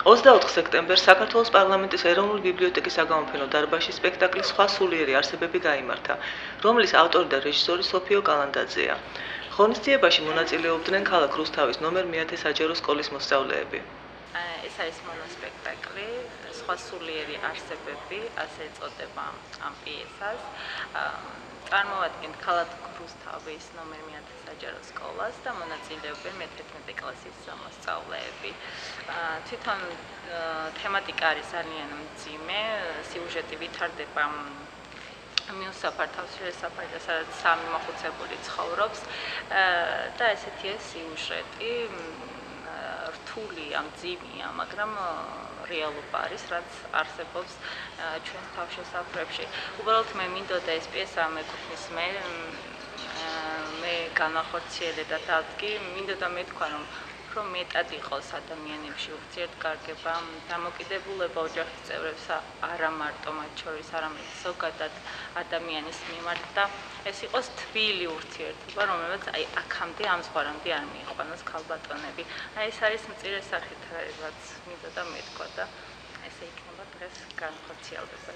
24 სექტემბერს საქართველოს პარლამენტის ეროვნული ბიბლიოთეკის საგამოფენო დარბაზში სპექტაკლი სხვა სულიერი არსებები გაიმართა, რომლის ავტორი და რეჟისორი სოფიო კალანდაძეა. ღონისძიებაში მონაწილეობდნენ ქალაქ რუსთავის ნომერ 1 საჯარო სკოლის მოსწავლეები. ეს არის მონოსპექტაკლი სხვა სულიერი არსებები, ასე ეწოდება ამ პიესას. წარმოადგენთ ქალაქ რუსთავის ნომერ 1 საჯარო სკოლას და მონაწილეობენ მე-11 კლასის მოსწავლეები. თვითონ თემატიკა არის ძალიან მძიმე, სიუჟეტი ვითარდება მიუსაფარ თავშესაფარზე, სადაც სამი მოხუცებული ცხოვრობს და ესეთია სიუჟეტი. რთულია, მძიმეა, მაგრამ რეალობა არის, რაც არსებობს ჩვენს თავშესაფრებში. უბრალოდ მე მინდოდა ეს პიესა მეკუთვნის მე განახორციელე და დადგი, მინდოდა მეთქვა, რომ მეტად იყოს ადამიანებში ურთიერთკარგება, დამოკიდებულება ოჯახის წევრებს არა მარტო მათ შორის, არამედ ზოგადად ადამიანის მიმართ და ეს იყოს თბილი ურთიერთობა, რომელსაც აქამდე ამ ზღვარამდე არ მიიყვანოს ქალბატონები. ეს არის მწირე სახით, რაც მინდოდა მეთქვა და ესე იქნება დღეს განხორციელდება.